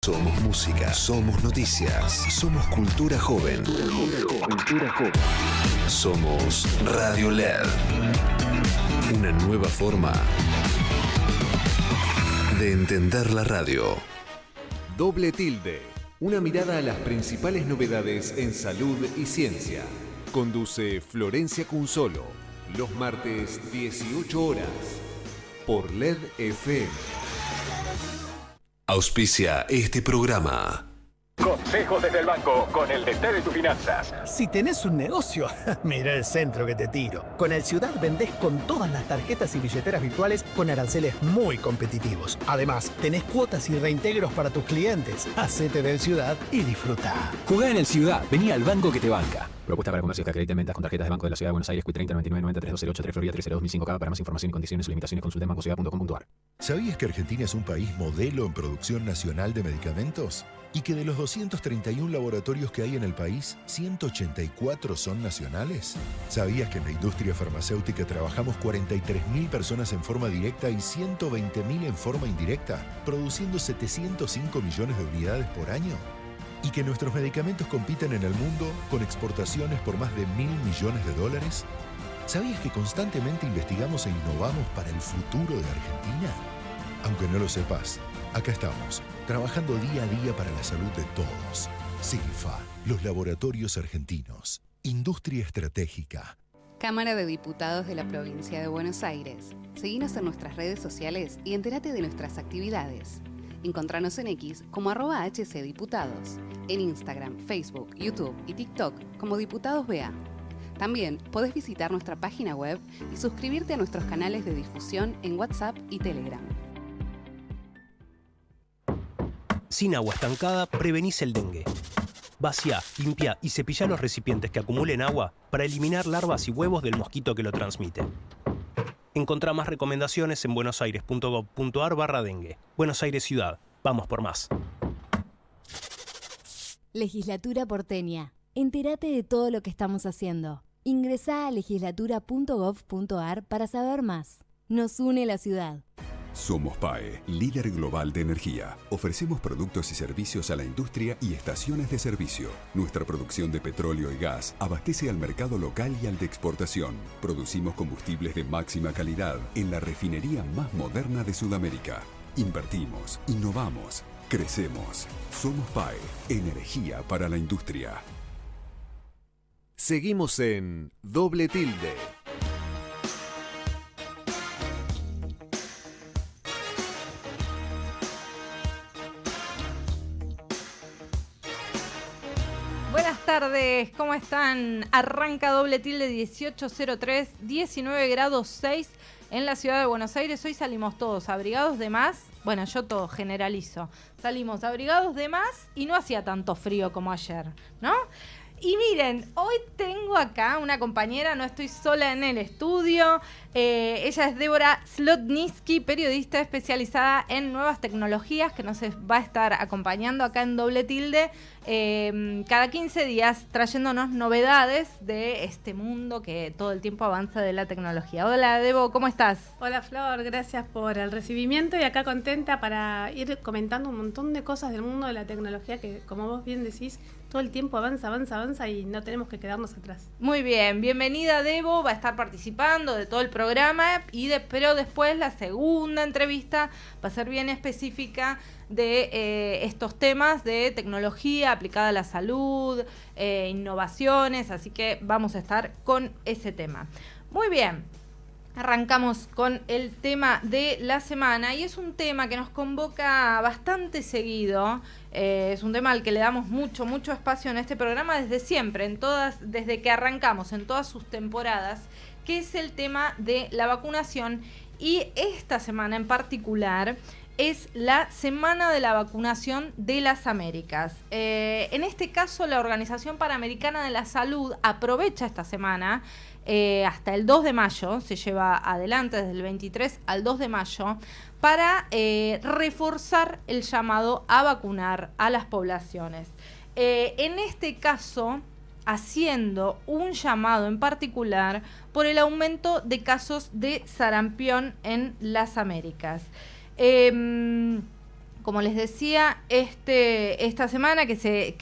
Somos música, somos noticias, somos cultura joven. Somos Radio LED. Una nueva forma de entender la radio. Doble tilde. Una mirada a las principales novedades en salud y ciencia. Conduce Florencia Cunzolo. Los martes 18 horas. Por LED FM. Auspicia este programa. Consejos desde el banco con el DT de tus finanzas. Si tenés un negocio, mira el centro que te tiro. Con el Ciudad vendés con todas las tarjetas y billeteras virtuales con aranceles muy competitivos. Además, tenés cuotas y reintegros para tus clientes. Hacete del Ciudad y disfruta. Jugá en el Ciudad. Vení al banco que te banca. Propuesta para comercios que acrediten ventas con tarjetas de Banco de la Ciudad de Buenos Aires, Q30 99 90 3208 Florida 302 Para más información y condiciones o limitaciones consulta en bancociudad.com.ar. ¿Sabías que Argentina es un país modelo en producción nacional de medicamentos? Y que de los 231 laboratorios que hay en el país, 184 son nacionales. ¿Sabías que en la industria farmacéutica trabajamos 43.000 personas en forma directa y 120.000 en forma indirecta, produciendo 705 millones de unidades por año? ¿Y que nuestros medicamentos compiten en el mundo con exportaciones por más de $1.000 millones? ¿Sabías que constantemente investigamos e innovamos para el futuro de Argentina? Aunque no lo sepas, acá estamos, trabajando día a día para la salud de todos. Silfa, los laboratorios argentinos. Industria estratégica. Cámara de Diputados de la Provincia de Buenos Aires. Seguinos en nuestras redes sociales y entérate de nuestras actividades. Encontranos en X como @HCDiputados, en Instagram, Facebook, YouTube y TikTok como Diputados BA. También podés visitar nuestra página web y suscribirte a nuestros canales de difusión en WhatsApp y Telegram. Sin agua estancada, prevenís el dengue. Vaciá, limpia y cepillá los recipientes que acumulen agua para eliminar larvas y huevos del mosquito que lo transmite. Encontrá más recomendaciones en buenosaires.gov.ar/dengue. Buenos Aires Ciudad. Vamos por más. Legislatura porteña. Entérate de todo lo que estamos haciendo. Ingresá a legislatura.gov.ar para saber más. Nos une la ciudad. Somos PAE, líder global de energía. Ofrecemos productos y servicios a la industria y estaciones de servicio. Nuestra producción de petróleo y gas abastece al mercado local y al de exportación. Producimos combustibles de máxima calidad en la refinería más moderna de Sudamérica. Invertimos, innovamos, crecemos. Somos PAE, energía para la industria. Seguimos en Doble Tilde. Buenas tardes, ¿cómo están? Arranca Doble Tilde 1803, 19 grados 6 en la ciudad de Buenos Aires. Hoy salimos todos abrigados de más. Bueno, yo todo generalizo. Salimos abrigados de más y no hacía tanto frío como ayer, ¿no? Y miren, hoy tengo acá una compañera, no estoy sola en el estudio. Ella es Débora Slotniski, periodista especializada en nuevas tecnologías, que nos va a estar acompañando acá en Doble Tilde cada 15 días, trayéndonos novedades de este mundo que todo el tiempo avanza de la tecnología. Hola, Debo, ¿cómo estás? Hola, Flor, gracias por el recibimiento y acá contenta para ir comentando un montón de cosas del mundo de la tecnología que, como vos bien decís, todo el tiempo avanza y no tenemos que quedarnos atrás. Muy bien, bienvenida Debo, va a estar participando de todo el programa, pero después la segunda entrevista va a ser bien específica de estos temas de tecnología aplicada a la salud, innovaciones, así que vamos a estar con ese tema. Muy bien. Arrancamos con el tema de la semana y es un tema que nos convoca bastante seguido, es un tema al que le damos mucho espacio en este programa desde siempre, desde que arrancamos en todas sus temporadas, que es el tema de la vacunación, y esta semana en particular es la Semana de la Vacunación de las Américas. En este caso, la Organización Panamericana de la Salud aprovecha esta semana hasta el 2 de mayo, se lleva adelante desde el 23 al 2 de mayo, para reforzar el llamado a vacunar a las poblaciones. En este caso, haciendo un llamado en particular por el aumento de casos de sarampión en las Américas. como les decía, esta semana que se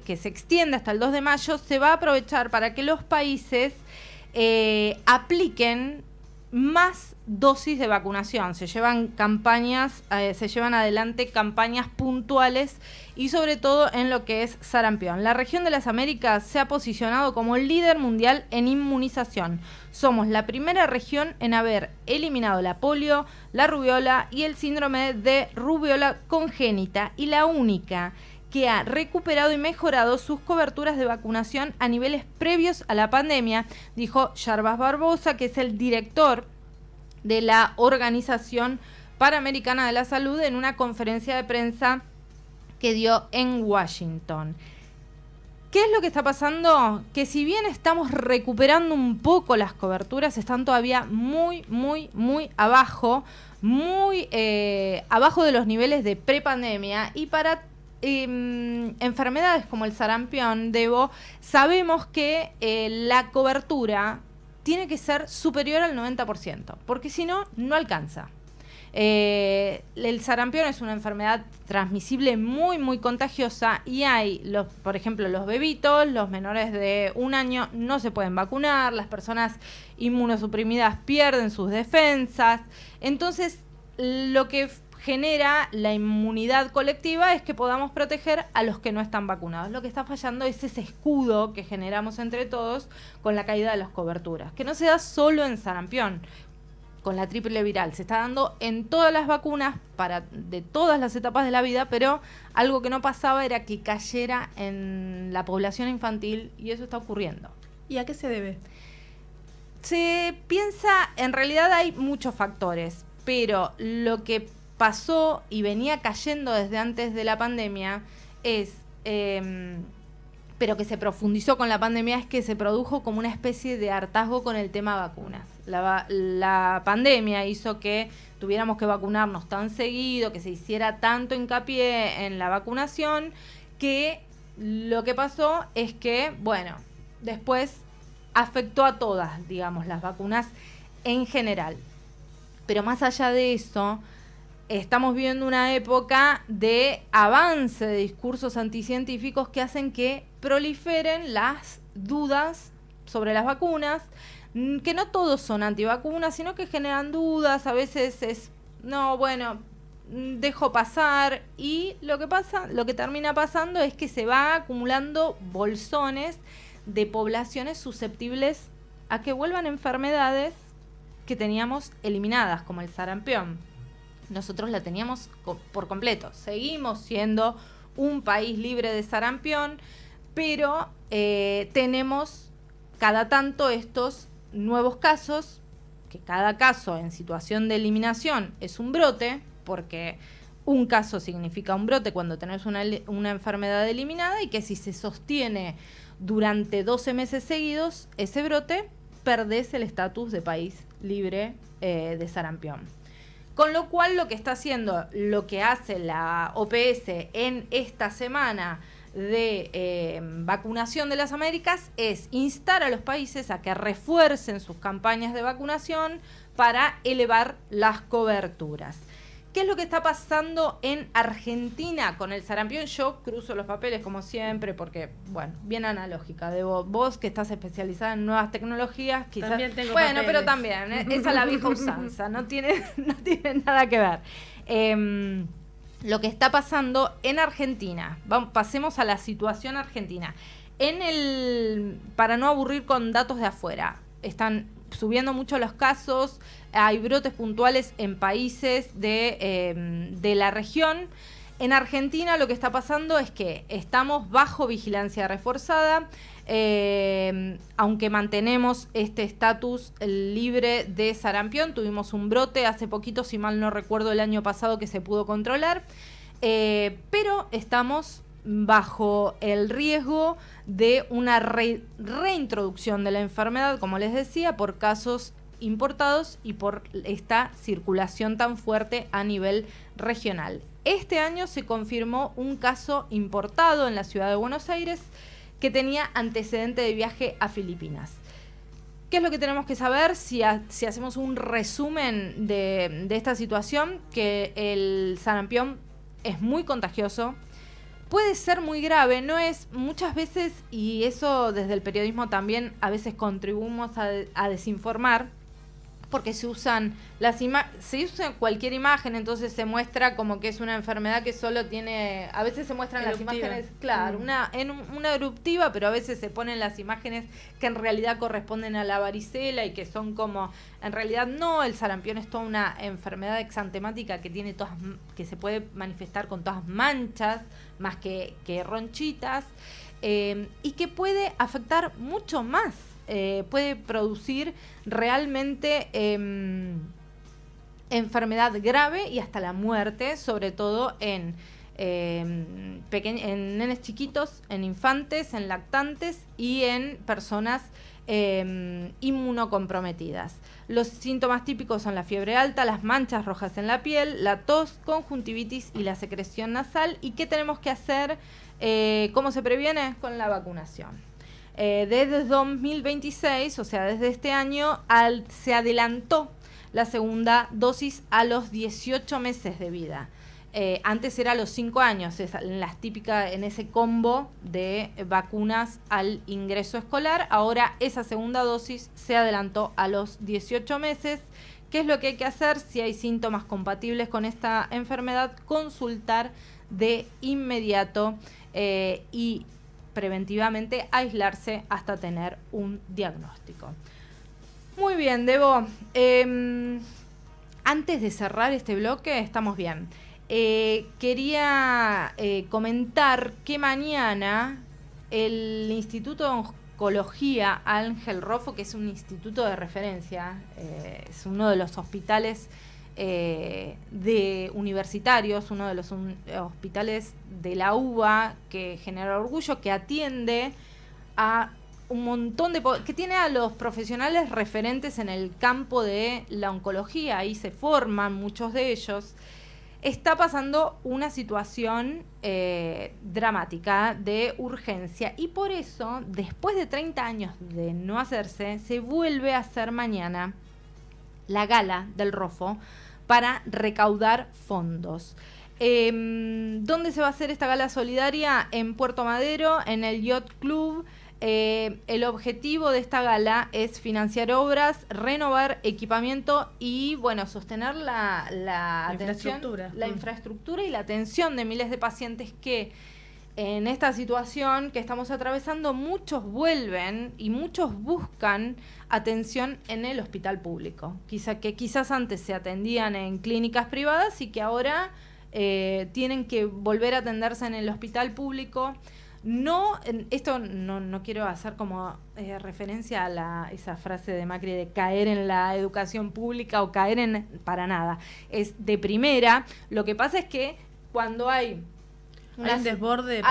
extiende hasta el 2 de mayo, se va a aprovechar para que los países apliquen más dosis de vacunación. Se llevan adelante campañas puntuales y sobre todo en lo que es sarampión. La región de las Américas se ha posicionado como líder mundial en inmunización. Somos la primera región en haber eliminado la polio, la rubiola y el síndrome de rubiola congénita, y la única que ha recuperado y mejorado sus coberturas de vacunación a niveles previos a la pandemia, dijo Jarbas Barbosa, que es el director de la Organización Panamericana de la Salud, en una conferencia de prensa que dio en Washington. ¿Qué es lo que está pasando? Que si bien estamos recuperando un poco las coberturas, están todavía muy abajo, abajo de los niveles de prepandemia, y para enfermedades como el sarampión, sabemos que la cobertura tiene que ser superior al 90%, porque si no, no alcanza. El sarampión es una enfermedad transmisible muy contagiosa, y hay, por ejemplo, los bebitos, los menores de 1 año no se pueden vacunar, las personas inmunosuprimidas pierden sus defensas. Entonces, lo que genera la inmunidad colectiva es que podamos proteger a los que no están vacunados. Lo que está fallando es ese escudo que generamos entre todos con la caída de las coberturas, que no se da solo en sarampión, con la triple viral, se está dando en todas las vacunas de todas las etapas de la vida, pero algo que no pasaba era que cayera en la población infantil, y eso está ocurriendo. ¿Y a qué se debe? Se piensa, en realidad hay muchos factores, pero lo que pasó y venía cayendo desde antes de la pandemia pero que se profundizó con la pandemia, es que se produjo como una especie de hartazgo con el tema vacunas. La pandemia hizo que tuviéramos que vacunarnos tan seguido, que se hiciera tanto hincapié en la vacunación, que lo que pasó es que, bueno, después afectó a todas, digamos, las vacunas en general. Pero más allá de eso, estamos viviendo una época de avance de discursos anticientíficos que hacen que proliferen las dudas sobre las vacunas, que no todos son antivacunas, sino que generan dudas. A veces dejo pasar, y lo que termina pasando es que se va acumulando bolsones de poblaciones susceptibles a que vuelvan enfermedades que teníamos eliminadas, como el sarampión. Nosotros la teníamos por completo. Seguimos siendo un país libre de sarampión, pero tenemos cada tanto estos nuevos casos, que cada caso en situación de eliminación es un brote, porque un caso significa un brote cuando tenés una enfermedad eliminada, y que si se sostiene durante 12 meses seguidos ese brote, perdés el estatus de país libre de sarampión. Con lo cual, lo que hace la OPS en esta semana de vacunación de las Américas es instar a los países a que refuercen sus campañas de vacunación para elevar las coberturas. ¿Qué es lo que está pasando en Argentina con el sarampión? Yo cruzo los papeles como siempre porque, bueno, bien analógica. Vos que estás especializada en nuevas tecnologías, quizás... También tengo papeles. Pero también, esa es la vieja usanza, no tiene nada que ver. Lo que está pasando en Argentina, pasemos a la situación argentina. Para no aburrir con datos de afuera, están subiendo mucho los casos, hay brotes puntuales en países de la región. En Argentina lo que está pasando es que estamos bajo vigilancia reforzada, aunque mantenemos este estatus libre de sarampión. Tuvimos un brote hace poquito, si mal no recuerdo, el año pasado, que se pudo controlar, pero estamos bajo el riesgo de una reintroducción de la enfermedad, como les decía, por casos importados y por esta circulación tan fuerte a nivel regional. Este año se confirmó un caso importado en la ciudad de Buenos Aires que tenía antecedente de viaje a Filipinas. ¿Qué es lo que tenemos que saber si hacemos un resumen de esta situación? Que el sarampión es muy contagioso, puede ser muy grave, no es muchas veces, y eso desde el periodismo también a veces contribuimos a desinformar, porque se usa cualquier imagen, entonces se muestra como que es una enfermedad que solo tiene, a veces se muestran eruptiva. Las imágenes, claro, una eruptiva, pero a veces se ponen las imágenes que en realidad corresponden a la varicela y que son como, en realidad no, el sarampión es toda una enfermedad exantemática que tiene que se puede manifestar con todas manchas, más que ronchitas, y que puede afectar mucho más. Puede producir realmente enfermedad grave y hasta la muerte, sobre todo en nenes chiquitos, en infantes, en lactantes y en personas inmunocomprometidas. Los síntomas típicos son la fiebre alta, las manchas rojas en la piel, la tos, conjuntivitis y la secreción nasal. ¿Y qué tenemos que hacer? ¿Cómo se previene? Con la vacunación. Desde 2026, o sea, desde este año, se adelantó la segunda dosis a los 18 meses de vida. Antes era a los 5 años, en ese combo de vacunas al ingreso escolar. Ahora esa segunda dosis se adelantó a los 18 meses. ¿Qué es lo que hay que hacer? Si hay síntomas compatibles con esta enfermedad, consultar de inmediato y preventivamente aislarse hasta tener un diagnóstico. Muy bien, Debo. Antes de cerrar este bloque, estamos bien. Quería comentar que mañana el Instituto de Oncología Ángel Roffo, que es un instituto de referencia, es uno de los hospitales universitarios, uno de los hospitales de la UBA que genera orgullo, que atiende a un montón que tiene a los profesionales referentes en el campo de la oncología, ahí se forman muchos de ellos. Está pasando una situación dramática de urgencia y por eso, después de 30 años de no hacerse, se vuelve a hacer mañana la gala del Roffo para recaudar fondos. ¿Dónde se va a hacer esta gala solidaria? En Puerto Madero, en el Yacht Club. El objetivo de esta gala es financiar obras, renovar equipamiento y, bueno, sostener la infraestructura y la atención de miles de pacientes que en esta situación que estamos atravesando, muchos vuelven y muchos buscan atención en el hospital público. Quizás antes se atendían en clínicas privadas y que ahora tienen que volver a atenderse en el hospital público. No quiero hacer como referencia a esa frase de Macri de caer en la educación pública o caer para nada. Es de primera. Lo que pasa es que cuando hay un desborde de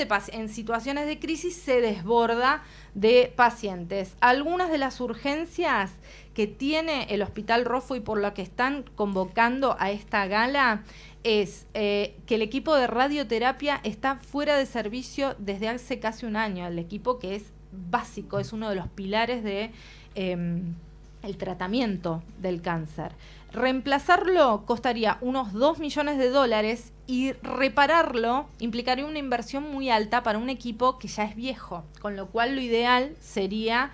pacientes. En situaciones de crisis se desborda de pacientes. Algunas de las urgencias que tiene el Hospital Roffo y por lo que están convocando a esta gala es que el equipo de radioterapia está fuera de servicio desde hace casi un año. El equipo que es básico, es uno de los pilares de el tratamiento del cáncer. Reemplazarlo costaría unos $2 millones y repararlo implicaría una inversión muy alta para un equipo que ya es viejo, con lo cual lo ideal sería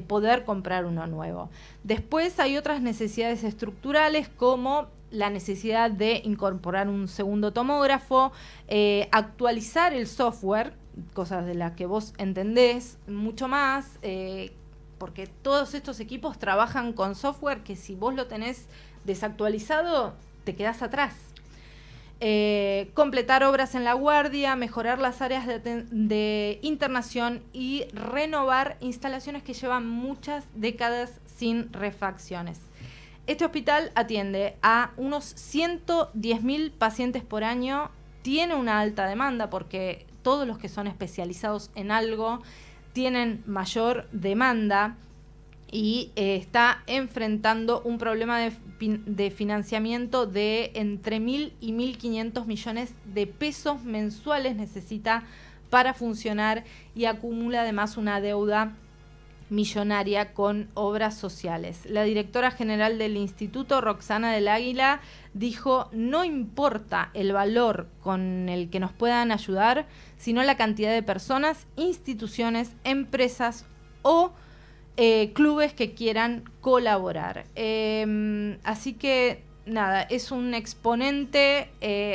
poder comprar uno nuevo. Después hay otras necesidades estructurales como la necesidad de incorporar un segundo tomógrafo, actualizar el software, cosas de las que vos entendés mucho más, porque todos estos equipos trabajan con software que si vos lo tenés desactualizado, te quedás atrás. Completar obras en la guardia, mejorar las áreas de internación y renovar instalaciones que llevan muchas décadas sin refacciones. Este hospital atiende a unos 110.000 pacientes por año, tiene una alta demanda porque todos los que son especializados en algo tienen mayor demanda y está enfrentando un problema de financiamiento de entre 1.000 y 1.500 millones de pesos mensuales necesita para funcionar y acumula además una deuda millonaria con obras sociales. La directora general del instituto, Roxana del Águila, dijo: no importa el valor con el que nos puedan ayudar, sino la cantidad de personas, instituciones, empresas o clubes que quieran colaborar. Así que nada, es un exponente,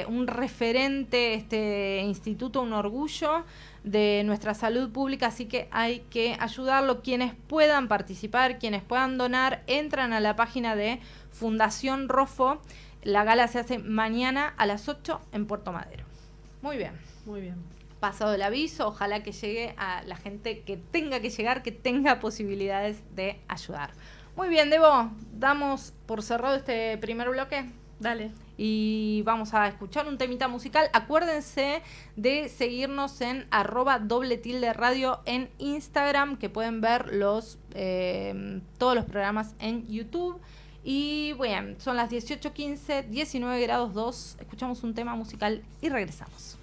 un referente, este instituto, un orgullo de nuestra salud pública, así que hay que ayudarlo. Quienes puedan participar, quienes puedan donar, entran a la página de Fundación Rofo. La gala se hace mañana a las 8 en Puerto Madero. Muy bien. Muy bien. Pasado el aviso, ojalá que llegue a la gente que tenga que llegar, que tenga posibilidades de ayudar. Muy bien, Debo, damos por cerrado este primer bloque. Dale. Y vamos a escuchar un temita musical. Acuérdense de seguirnos en @radio en Instagram, que pueden ver todos los programas en YouTube. Y bueno, son las 18:15, 19 grados 2. Escuchamos un tema musical y regresamos.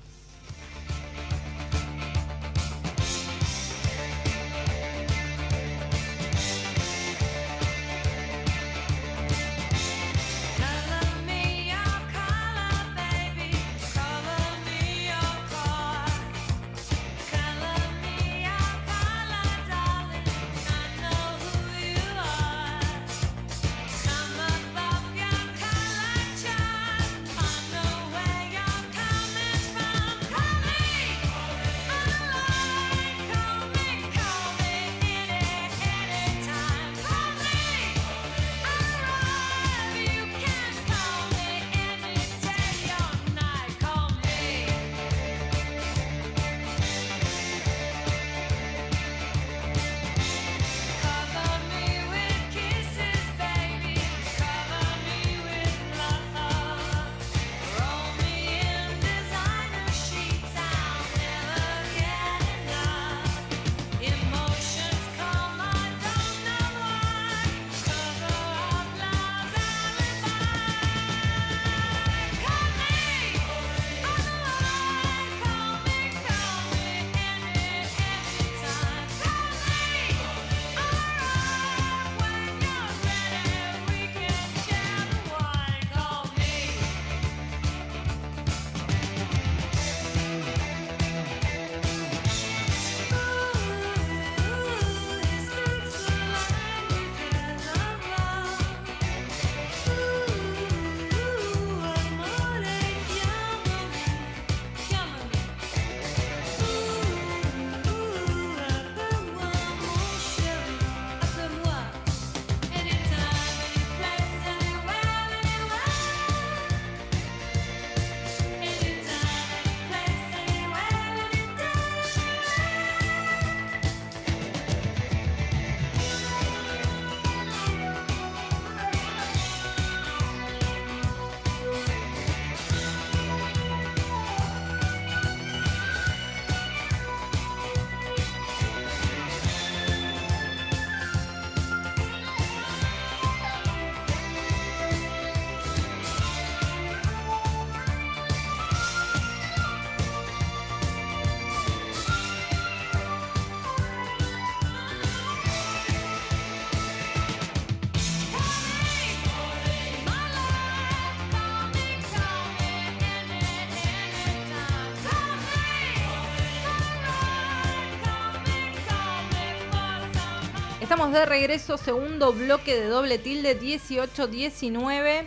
Estamos de regreso, segundo bloque de Doble Tilde, 18-19.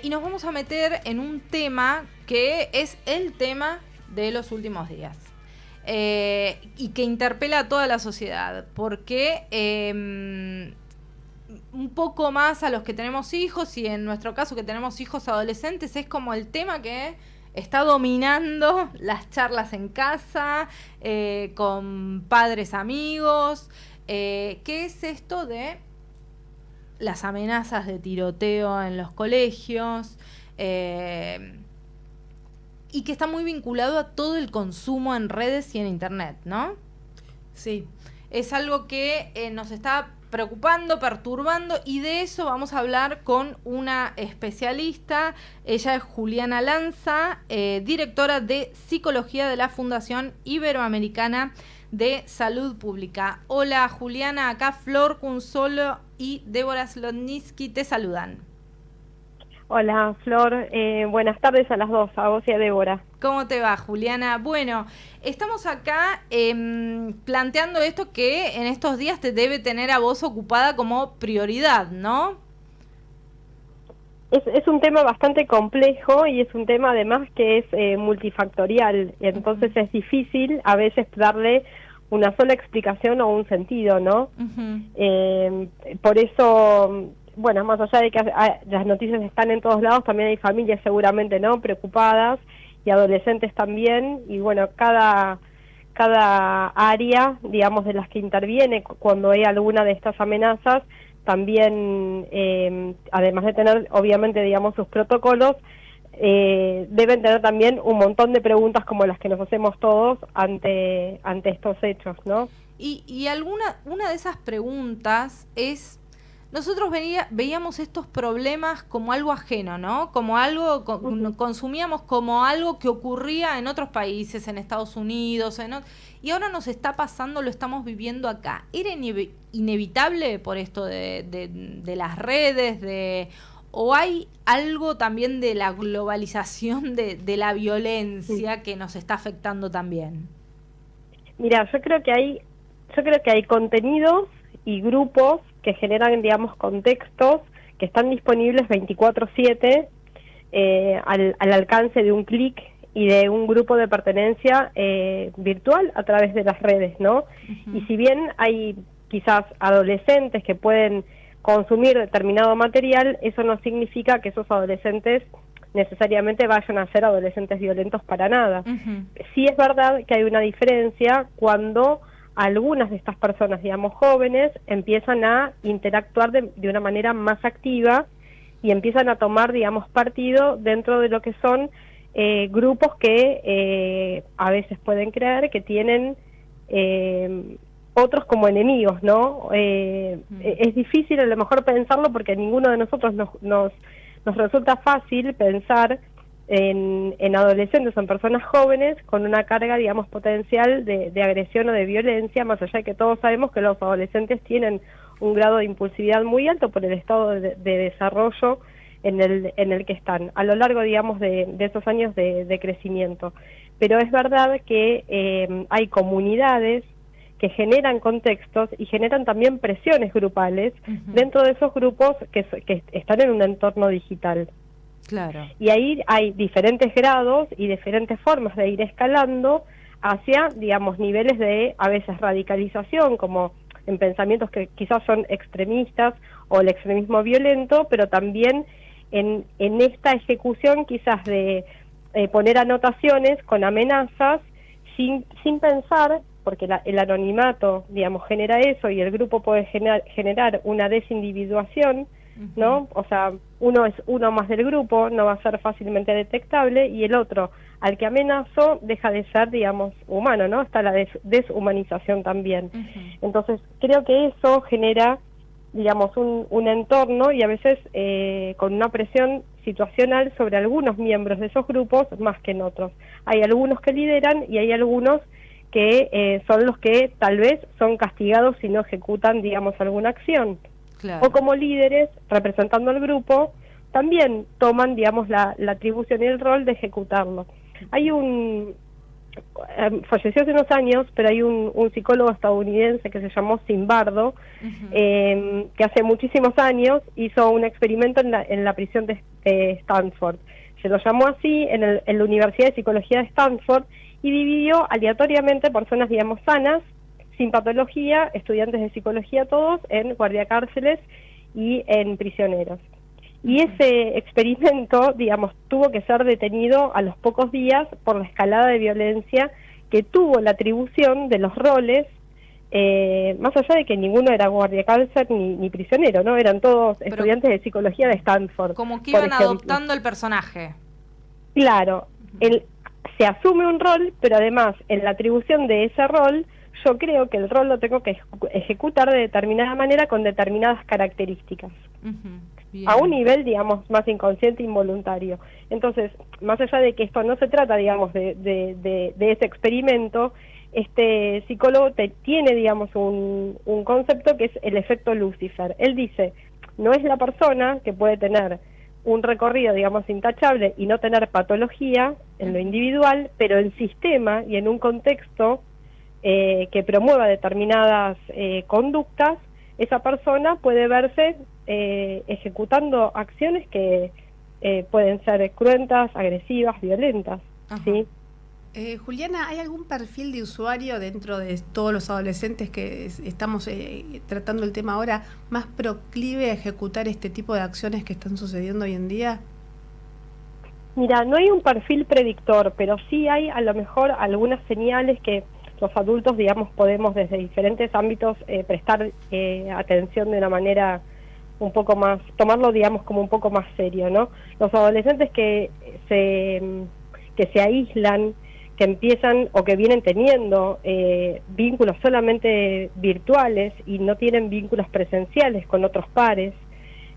Y nos vamos a meter en un tema que es el tema de los últimos días. Y que interpela a toda la sociedad. Porque un poco más a los que tenemos hijos, y en nuestro caso que tenemos hijos adolescentes, es como el tema que está dominando las charlas en casa, con padres, amigos. ¿Qué es esto de las amenazas de tiroteo en los colegios? Y que está muy vinculado a todo el consumo en redes y en internet, ¿no? Sí. Es algo que nos está preocupando, perturbando, y de eso vamos a hablar con una especialista. Ella es Juliana Lanza, directora de Psicología de la Fundación Iberoamericana de Salud Pública. Hola Juliana, acá Flor Cunzolo y Débora Slotnitsky te saludan. Hola Flor, buenas tardes a las dos, a vos y a Débora. ¿Cómo te va, Juliana? Bueno, estamos acá planteando esto que en estos días te debe tener a vos ocupada como prioridad, ¿no? Es un tema bastante complejo y es un tema además que es multifactorial, y entonces es difícil a veces darle una sola explicación o un sentido, ¿no? Por eso, bueno, más allá de que las noticias están en todos lados, también hay familias seguramente, ¿no?, preocupadas, y adolescentes también, y bueno, cada área, digamos, de las que interviene cuando hay alguna de estas amenazas, también, además de tener, obviamente, digamos, sus protocolos, deben tener también un montón de preguntas como las que nos hacemos todos ante estos hechos, ¿no? Y una de esas preguntas es, nosotros veíamos estos problemas como algo ajeno, ¿no? Como algo, consumíamos como algo que ocurría en otros países, en Estados Unidos, y ahora nos está pasando, lo estamos viviendo acá. ¿Era inevitable por esto de las redes, o hay algo también de la globalización de la violencia que nos está afectando también? Mira, yo creo que hay contenidos y grupos que generan, digamos, contextos que están disponibles 24/7 al alcance de un clic y de un grupo de pertenencia virtual a través de las redes, ¿no? Y si bien hay quizás adolescentes que pueden consumir determinado material, eso no significa que esos adolescentes necesariamente vayan a ser adolescentes violentos para nada. Sí es verdad que hay una diferencia cuando algunas de estas personas, digamos, jóvenes, empiezan a interactuar de una manera más activa y empiezan a tomar, digamos, partido dentro de lo que son grupos que a veces pueden creer que tienen otros como enemigos, ¿no? Es difícil a lo mejor pensarlo porque a ninguno de nosotros nos resulta fácil pensar en adolescentes o en personas jóvenes con una carga, digamos, potencial de agresión o de violencia, más allá de que todos sabemos que los adolescentes tienen un grado de impulsividad muy alto por el estado de desarrollo en el que están, a lo largo, digamos, de esos años de crecimiento. Pero es verdad que hay comunidades que generan contextos y generan también presiones grupales dentro de esos grupos que están en un entorno digital. Claro. Y ahí hay diferentes grados y diferentes formas de ir escalando hacia, digamos, niveles de, a veces, radicalización, como en pensamientos que quizás son extremistas o el extremismo violento, pero también en esta ejecución quizás de poner anotaciones con amenazas sin pensar, porque el anonimato, digamos, genera eso y el grupo puede generar una desindividuación, ¿no? O sea, uno es uno más del grupo, no va a ser fácilmente detectable, y el otro, al que amenazo, deja de ser, digamos, humano, ¿no? Está la deshumanización también. Entonces, creo que eso genera, digamos, un entorno y a veces con una presión situacional sobre algunos miembros de esos grupos más que en otros. Hay algunos que lideran y hay algunos que son los que tal vez son castigados si no ejecutan, digamos, alguna acción. Claro. O como líderes, representando al grupo, también toman, digamos, la atribución y el rol de ejecutarlo. Hay falleció hace unos años, pero hay un psicólogo estadounidense que se llamó Zimbardo, que hace muchísimos años hizo un experimento en la prisión de Stanford. Se lo llamó así en la Universidad de Psicología de Stanford y dividió aleatoriamente personas, digamos, sanas, sin patología, estudiantes de psicología todos, en guardiacárceles y en prisioneros. Y ese experimento, digamos, tuvo que ser detenido a los pocos días por la escalada de violencia que tuvo la atribución de los roles, más allá de que ninguno era guardiacárcel ni prisionero, ¿no? Eran todos estudiantes de psicología de Stanford. Como que iban adoptando el personaje. Claro, se asume un rol, pero además en la atribución de ese rol yo creo que el rol lo tengo que ejecutar de determinada manera con determinadas características. A un nivel, digamos, más inconsciente e involuntario. Entonces, más allá de que esto no se trata, digamos, de ese experimento, este psicólogo tiene, digamos, un concepto que es el efecto Lucifer. Él dice, no es la persona que puede tener un recorrido, digamos, intachable y no tener patología en lo individual, pero el sistema y en un contexto que promueva determinadas conductas, esa persona puede verse ejecutando acciones que pueden ser cruentas, agresivas, violentas. ¿Sí? Juliana, ¿hay algún perfil de usuario dentro de todos los adolescentes que estamos tratando el tema ahora más proclive a ejecutar este tipo de acciones que están sucediendo hoy en día? Mira, no hay un perfil predictor, pero sí hay a lo mejor algunas señales que los adultos, digamos, podemos desde diferentes ámbitos prestar atención de una manera un poco más, tomarlo, digamos, como un poco más serio, ¿no? Los adolescentes que se aíslan, que empiezan o que vienen teniendo vínculos solamente virtuales y no tienen vínculos presenciales con otros pares,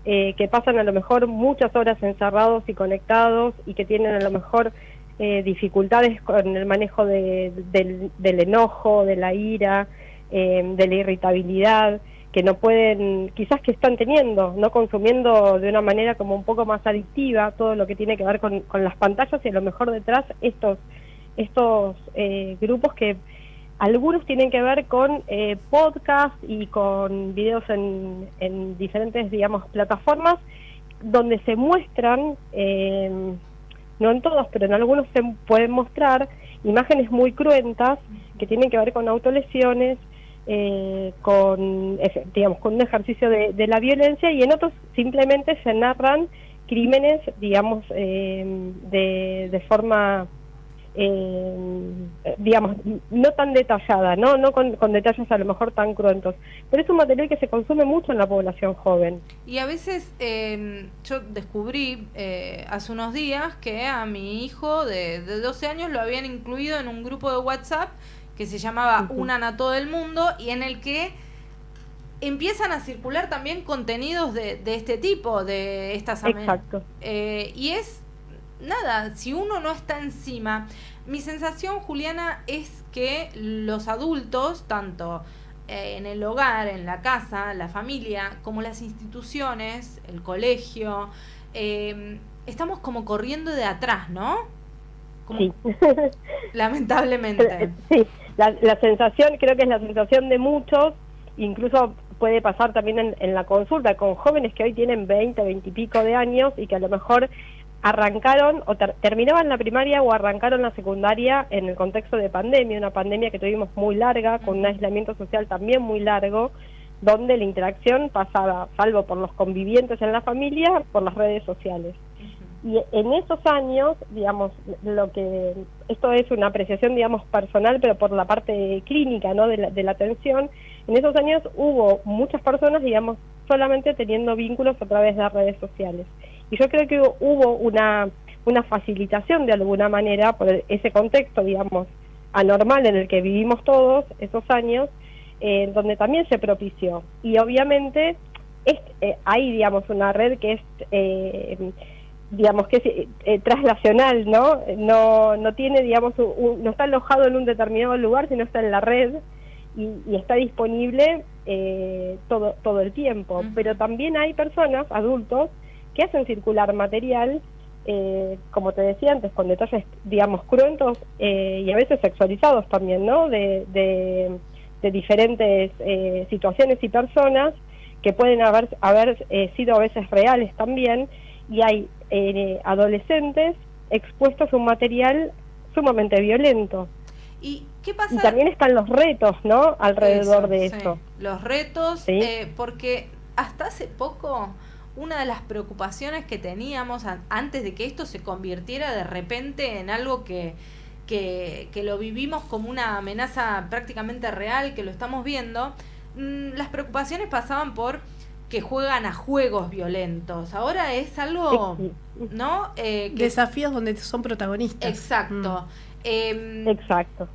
que pasan a lo mejor muchas horas encerrados y conectados y que tienen a lo mejor dificultades con el manejo del enojo, de la ira, de la irritabilidad, que no pueden, quizás que están teniendo, no consumiendo de una manera como un poco más adictiva todo lo que tiene que ver con las pantallas, y a lo mejor detrás estos grupos que algunos tienen que ver con podcast y con videos en diferentes, digamos, plataformas donde se muestran, no en todos, pero en algunos se pueden mostrar imágenes muy cruentas que tienen que ver con autolesiones, con un ejercicio de la violencia, y en otros simplemente se narran crímenes, digamos, de forma digamos, no tan detallada, no con detalles a lo mejor tan cruentos, pero es un material que se consume mucho en la población joven. Y a veces yo descubrí hace unos días que a mi hijo de 12 años lo habían incluido en un grupo de WhatsApp que se llamaba Unan a todo el mundo, y en el que empiezan a circular también contenidos de este tipo, de estas amenazas. Exacto. Y es nada, si uno no está encima. Mi sensación, Juliana, es que los adultos, tanto en el hogar, en la casa, la familia, como las instituciones, el colegio, estamos como corriendo de atrás, ¿no? Como, sí. Lamentablemente. Sí, la sensación, creo que es la sensación de muchos, incluso puede pasar también en la consulta con jóvenes que hoy tienen 20 y pico de años y que a lo mejor arrancaron o terminaban la primaria o arrancaron la secundaria en el contexto de pandemia, una pandemia que tuvimos muy larga, con un aislamiento social también muy largo, donde la interacción pasaba, salvo por los convivientes en la familia, por las redes sociales. Y en esos años, digamos, esto es una apreciación, digamos, personal, pero por la parte clínica, ¿no?, de la atención, en esos años hubo muchas personas, digamos, solamente teniendo vínculos a través de las redes sociales. Y yo creo que hubo una facilitación de alguna manera por ese contexto, digamos, anormal en el que vivimos todos esos años, donde también se propició. Y obviamente hay, digamos, una red que es, digamos, que es traslacional, ¿no? No tiene, digamos, no está alojado en un determinado lugar, sino está en la red y está disponible todo el tiempo. Pero también hay personas, adultos, que hacen circular material, como te decía antes, con detalles, digamos, cruentos y a veces sexualizados también, ¿no?, de diferentes situaciones y personas que pueden haber sido a veces reales también, y hay adolescentes expuestos a un material sumamente violento. ¿Y qué pasa? Y también están los retos, ¿no?, alrededor de eso. Los retos, ¿sí? Porque hasta hace poco una de las preocupaciones que teníamos antes de que esto se convirtiera de repente en algo que lo vivimos como una amenaza prácticamente real, que lo estamos viendo, las preocupaciones pasaban por que juegan a juegos violentos. Ahora es algo, ¿no? Desafíos donde son protagonistas. Exacto. Exacto.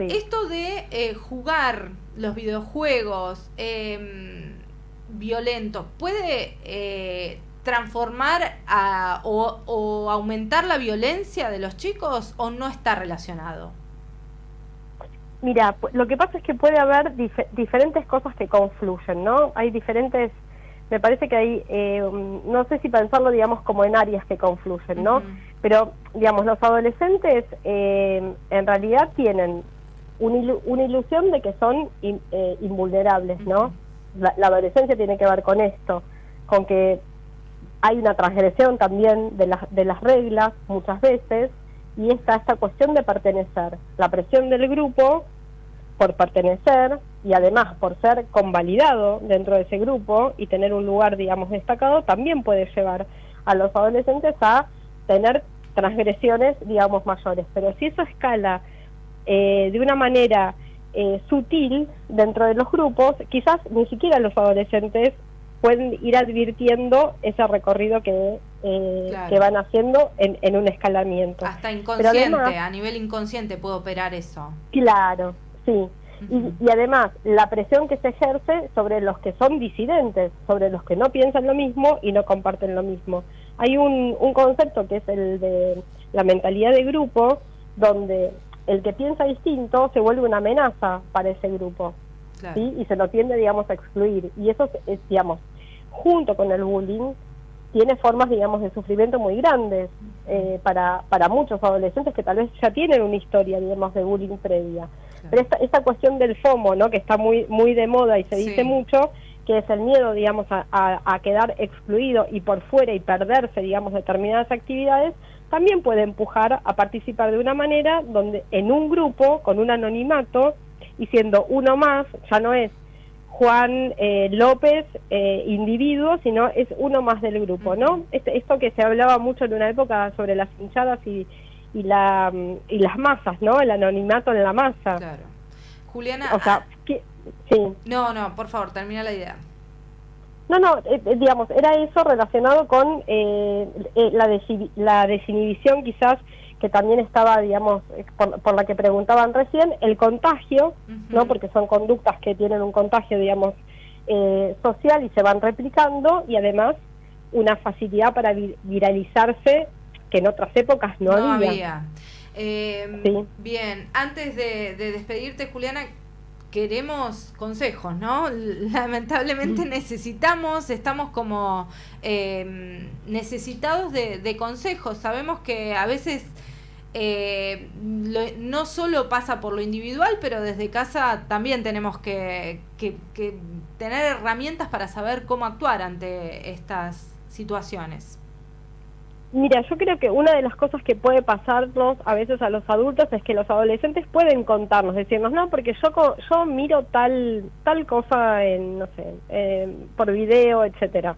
Sí. Esto de jugar los videojuegos violentos, ¿puede transformar o aumentar la violencia de los chicos o no está relacionado? Mira, lo que pasa es que puede haber diferentes cosas que confluyen, ¿no? Hay diferentes, me parece que hay, no sé si pensarlo, digamos, como en áreas que confluyen, ¿no? Pero, digamos, los adolescentes en realidad tienen una ilusión de que son invulnerables, ¿no? La adolescencia tiene que ver con esto, con que hay una transgresión también de las reglas muchas veces, y esta cuestión de pertenecer, la presión del grupo por pertenecer y además por ser convalidado dentro de ese grupo y tener un lugar, digamos, destacado, también puede llevar a los adolescentes a tener transgresiones, digamos, mayores. Pero si eso escala de una manera sutil dentro de los grupos, quizás ni siquiera los adolescentes pueden ir advirtiendo ese recorrido que van haciendo en un escalamiento. Hasta inconsciente, además, a nivel inconsciente puede operar eso. Claro, sí. Y además, la presión que se ejerce sobre los que son disidentes, sobre los que no piensan lo mismo y no comparten lo mismo. Hay un concepto que es el de la mentalidad de grupo, donde el que piensa distinto se vuelve una amenaza para ese grupo. Claro. ¿Sí? Y se lo tiende, digamos, a excluir. Y eso es, digamos, junto con el bullying, tiene formas, digamos, de sufrimiento muy grandes para muchos adolescentes que tal vez ya tienen una historia, digamos, de bullying previa. Claro. Pero esta cuestión del FOMO, ¿no?, que está muy de moda y se dice mucho, que es el miedo, digamos, a quedar excluido y por fuera y perderse, digamos, determinadas actividades, también puede empujar a participar de una manera donde en un grupo, con un anonimato, y siendo uno más, ya no es Juan López, individuo, sino es uno más del grupo, ¿no? Esto que se hablaba mucho en una época sobre las hinchadas y las masas, ¿no? El anonimato en la masa. Claro. Juliana... O sea, sí. No, por favor, termina la idea. No, digamos, era eso relacionado con la desinhibición quizás que también estaba, digamos, por la que preguntaban recién, el contagio, ¿no? Porque son conductas que tienen un contagio, digamos, social y se van replicando, y además una facilidad para viralizarse que en otras épocas no había. Sí. Bien, antes de despedirte, Juliana, queremos consejos, ¿no? Lamentablemente estamos como necesitados de consejos. Sabemos que a veces no solo pasa por lo individual, pero desde casa también tenemos que tener herramientas para saber cómo actuar ante estas situaciones. Mira, yo creo que una de las cosas que puede pasarnos a veces a los adultos es que los adolescentes pueden contarnos, decirnos, no, porque yo miro tal cosa en, no sé, por video, etcétera,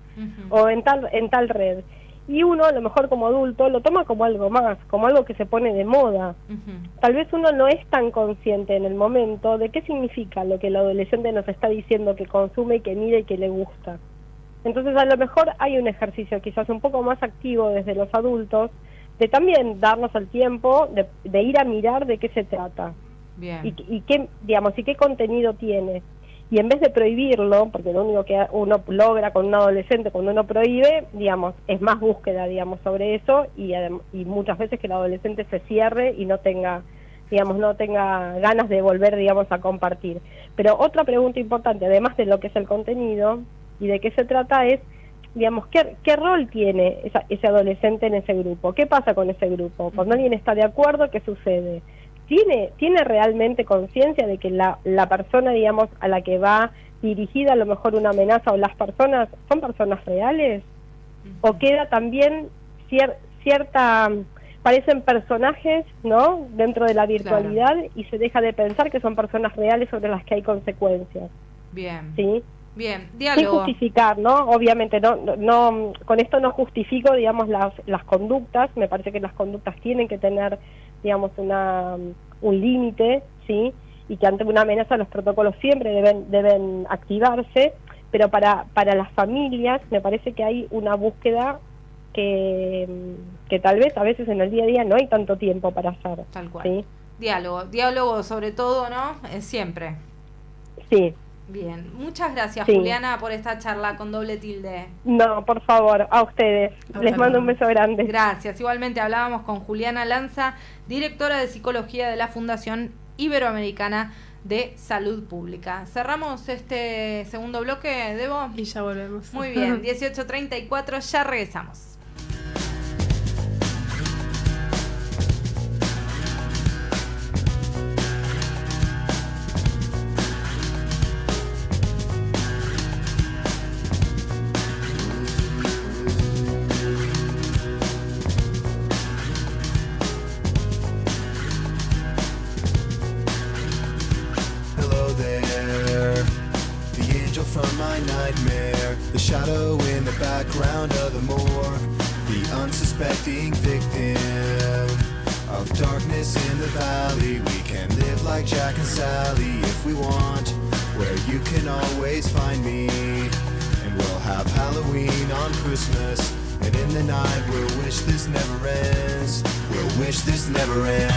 o en tal red. Y uno, a lo mejor como adulto, lo toma como algo más, como algo que se pone de moda. Tal vez uno no es tan consciente en el momento de qué significa lo que el adolescente nos está diciendo que consume, que mira y que le gusta. Entonces, a lo mejor hay un ejercicio quizás un poco más activo desde los adultos, de también darnos el tiempo de ir a mirar de qué se trata. Bien. Y qué, digamos, y qué contenido tiene. Y en vez de prohibirlo, porque lo único que uno logra con un adolescente cuando uno prohíbe, digamos, es más búsqueda, digamos, sobre eso, y muchas veces que el adolescente se cierre y no tenga ganas de volver, digamos, a compartir. Pero otra pregunta importante, además de lo que es el contenido y de qué se trata, es, digamos, ¿qué rol tiene ese adolescente en ese grupo? ¿Qué pasa con ese grupo? Cuando alguien está de acuerdo, ¿qué sucede? ¿Tiene realmente conciencia de que la persona, digamos, a la que va dirigida a lo mejor una amenaza, o las personas son personas reales? ¿O queda también cierta, parecen personajes, ¿no?, dentro de la virtualidad, claro, y se deja de pensar que son personas reales sobre las que hay consecuencias? Bien. ¿Sí? Bien, diálogo. Sin justificar, ¿no? Obviamente no con esto no justifico, digamos, las conductas. Me parece que las conductas tienen que tener, digamos, un límite, ¿sí? Y que ante una amenaza los protocolos siempre deben activarse, pero para las familias me parece que hay una búsqueda que tal vez a veces en el día a día no hay tanto tiempo para hacer. Tal cual. ¿Sí? Diálogo sobre todo, ¿no? Siempre. Sí. Bien, muchas gracias, Sí. Juliana, por esta charla con doble tilde. No, por favor, a ustedes. Les mando un beso grande. Gracias. Igualmente hablábamos con Juliana Lanza, directora de Psicología de la Fundación Iberoamericana de Salud Pública. Cerramos este segundo bloque, Debo. Y ya volvemos. Muy bien, 18:34, ya regresamos. From my nightmare, the shadow in the background of the morgue, the unsuspecting victim of darkness in the valley. We can live like Jack and Sally if we want, where you can always find me. And we'll have Halloween on Christmas, and in the night we'll wish this never ends. We'll wish this never ends.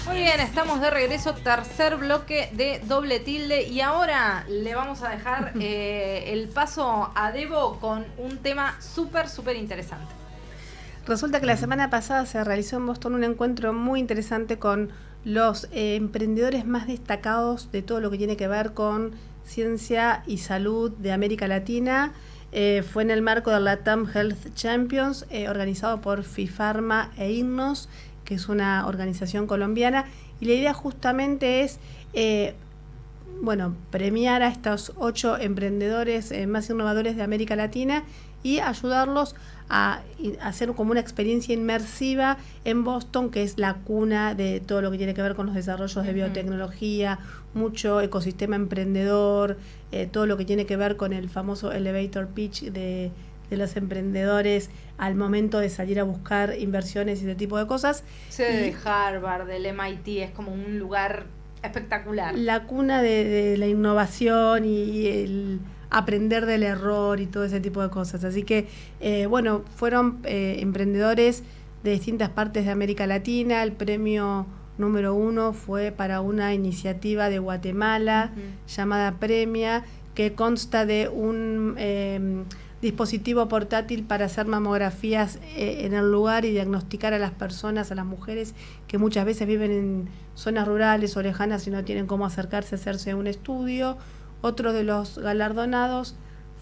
Muy bien, estamos de regreso, tercer bloque de doble tilde y ahora le vamos a dejar el paso a Debo con un tema súper interesante. Resulta que la semana pasada se realizó en Boston un encuentro muy interesante con los emprendedores más destacados de todo lo que tiene que ver con ciencia y salud de América Latina. Fue en el marco del LATAM Health Champions, organizado por FIFARMA e INNOS, que es una organización colombiana, y la idea justamente es premiar a estos 8 emprendedores más innovadores de América Latina y ayudarlos a hacer como una experiencia inmersiva en Boston, que es la cuna de todo lo que tiene que ver con los desarrollos de biotecnología, mucho ecosistema emprendedor, todo lo que tiene que ver con el famoso elevator pitch de los emprendedores al momento de salir a buscar inversiones y ese tipo de cosas. De Harvard, del MIT, es como un lugar espectacular. La cuna de la innovación y el aprender del error y todo ese tipo de cosas. Así que, fueron emprendedores de distintas partes de América Latina. El premio número 1 fue para una iniciativa de Guatemala llamada Premia, que consta de un dispositivo portátil para hacer mamografías en el lugar y diagnosticar a las personas, a las mujeres que muchas veces viven en zonas rurales o lejanas y no tienen cómo acercarse a hacerse un estudio. Otro de los galardonados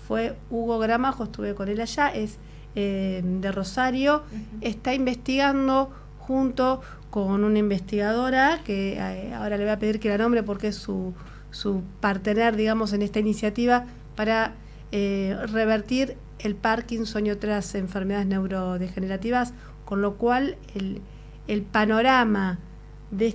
fue Hugo Gramajo, estuve con él allá, es de Rosario, está investigando junto con una investigadora que ahora le voy a pedir que la nombre porque es su partener, digamos, en esta iniciativa para revertir el Parkinson y otras enfermedades neurodegenerativas, con lo cual el panorama de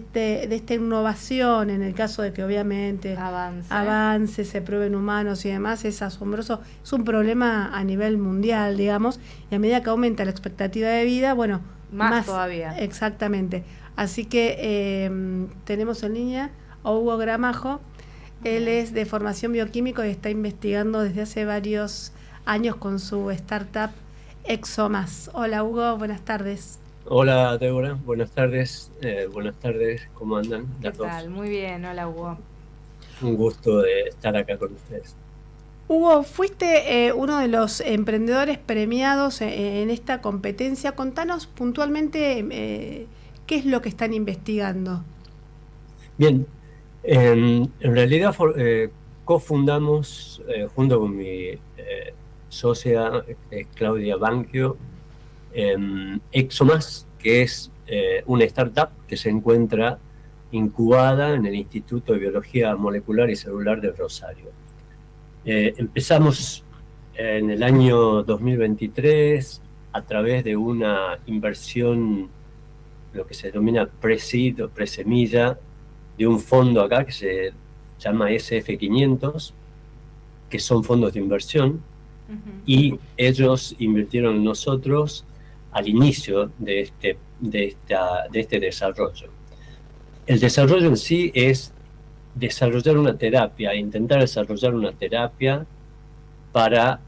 esta innovación, en el caso de que obviamente avance, se prueben humanos y demás, es asombroso. Es un problema a nivel mundial, digamos, y a medida que aumenta la expectativa de vida, más todavía. Exactamente. Así que tenemos en línea a Hugo Gramajo. Él es de formación bioquímico y está investigando desde hace varios años con su startup ExoMás. Hola Hugo, buenas tardes. Hola Débora, buenas tardes, ¿cómo andan? ¿Qué tal? Muy bien, hola Hugo. Un gusto de estar acá con ustedes. Hugo, fuiste uno de los emprendedores premiados en esta competencia. Contanos puntualmente qué es lo que están investigando. Bien, en realidad cofundamos junto con mi socia Claudia Banquio ExoMás, que es una startup que se encuentra incubada en el Instituto de Biología Molecular y Celular de Rosario. Empezamos en el año 2023 a través de una inversión, lo que se denomina pre-seed o pre-semilla, de un fondo acá que se llama SF500, que son fondos de inversión, y ellos invirtieron en nosotros al inicio de este desarrollo. El desarrollo en sí es desarrollar una terapia, intentar desarrollar una terapia para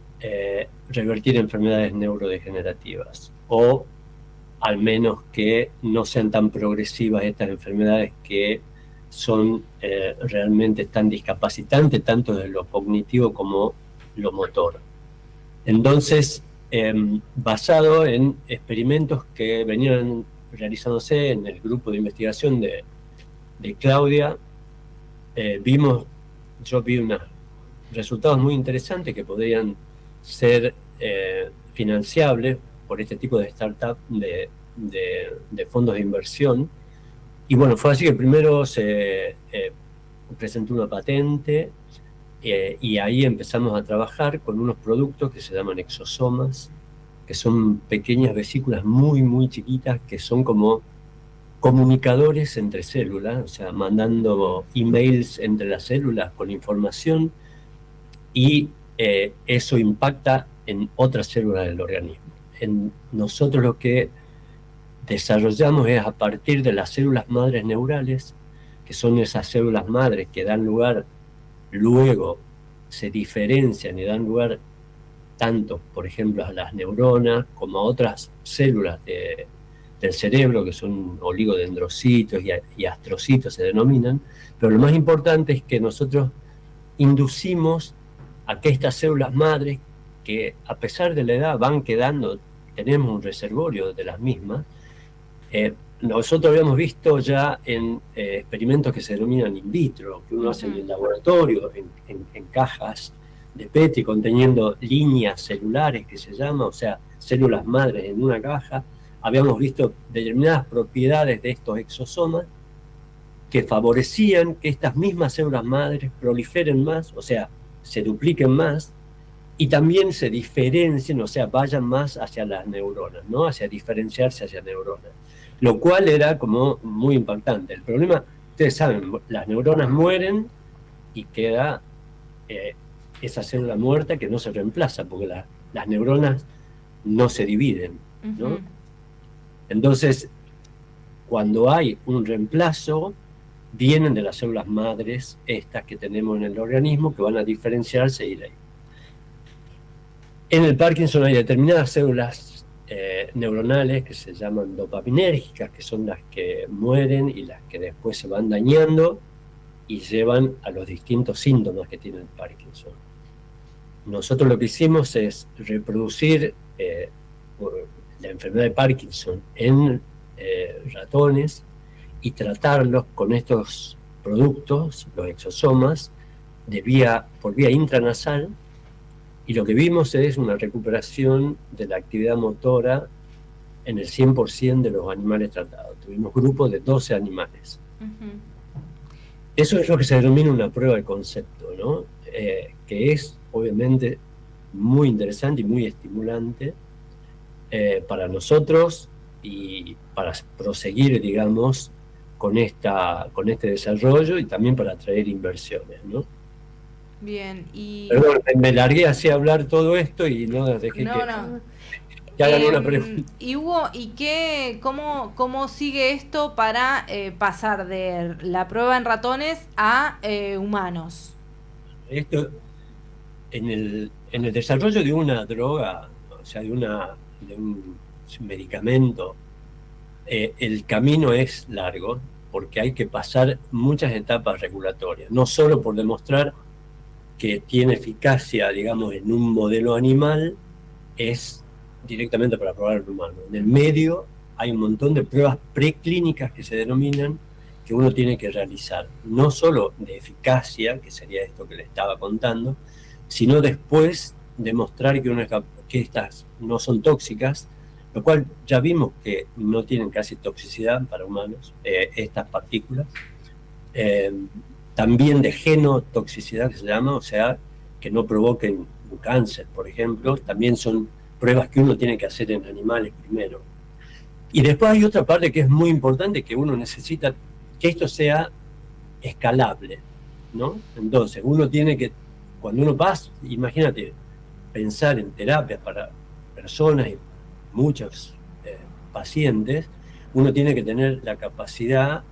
revertir enfermedades neurodegenerativas, o al menos que no sean tan progresivas estas enfermedades que son realmente tan discapacitantes, tanto de lo cognitivo como lo motor. Entonces, basado en experimentos que venían realizándose en el grupo de investigación de Claudia, yo vi unos resultados muy interesantes que podrían ser financiables por este tipo de startup de fondos de inversión. Y bueno, fue así que primero se presentó una patente, y ahí empezamos a trabajar con unos productos que se llaman exosomas, que son pequeñas vesículas muy, muy chiquitas, que son como comunicadores entre células, o sea, mandando emails entre las células con información, y eso impacta en otras células del organismo. Nosotros lo que desarrollamos es a partir de las células madres neurales, que son esas células madres que dan lugar, luego se diferencian y dan lugar tanto, por ejemplo, a las neuronas como a otras células del cerebro, que son oligodendrocitos y astrocitos se denominan, pero lo más importante es que nosotros inducimos a que estas células madres, que a pesar de la edad van quedando, tenemos un reservorio de las mismas, nosotros habíamos visto ya en experimentos que se denominan in vitro, que uno hace en el laboratorio, en cajas de Petri conteniendo líneas celulares, que se llama, o sea, células madres en una caja. Habíamos visto determinadas propiedades de estos exosomas que favorecían que estas mismas células madres proliferen más, o sea, se dupliquen más, y también se diferencien, o sea, vayan más hacia las neuronas, ¿no? Hacia diferenciarse hacia neuronas. Lo cual era como muy impactante. El problema, ustedes saben, las neuronas mueren y queda esa célula muerta que no se reemplaza, porque las neuronas no se dividen, ¿no? Entonces, cuando hay un reemplazo, vienen de las células madres estas que tenemos en el organismo, que van a diferenciarse y ir ahí. En el Parkinson hay determinadas células neuronales que se llaman dopaminérgicas, que son las que mueren y las que después se van dañando y llevan a los distintos síntomas que tiene el Parkinson. Nosotros lo que hicimos es reproducir la enfermedad de Parkinson en ratones y tratarlos con estos productos, los exosomas, por vía intranasal, y lo que vimos es una recuperación de la actividad motora en el 100% de los animales tratados. Tuvimos grupos de 12 animales. Eso es lo que se denomina una prueba de concepto, ¿no? Que es obviamente muy interesante y muy estimulante para nosotros y para proseguir, digamos, con este desarrollo, y también para atraer inversiones, ¿no? Bien, y... Perdón, me largué así a hablar todo esto y no dejé que hagan una pregunta. Y Hugo, ¿y cómo sigue esto para pasar de la prueba en ratones a humanos? Esto, en el desarrollo de una droga, o sea, de un medicamento, el camino es largo, porque hay que pasar muchas etapas regulatorias, no solo por demostrar que tiene eficacia, digamos, en un modelo animal, es directamente para probar en humano. En el medio hay un montón de pruebas preclínicas que se denominan, que uno tiene que realizar, no solo de eficacia, que sería esto que le estaba contando, sino después demostrar que estas no son tóxicas, lo cual ya vimos que no tienen casi toxicidad para humanos, estas partículas. También de genotoxicidad, que se llama, o sea, que no provoquen un cáncer, por ejemplo. También son pruebas que uno tiene que hacer en animales primero. Y después hay otra parte que es muy importante, que uno necesita que esto sea escalable, ¿no? Entonces, uno tiene que, cuando uno va, imagínate, pensar en terapias para personas y muchos pacientes, uno tiene que tener la capacidad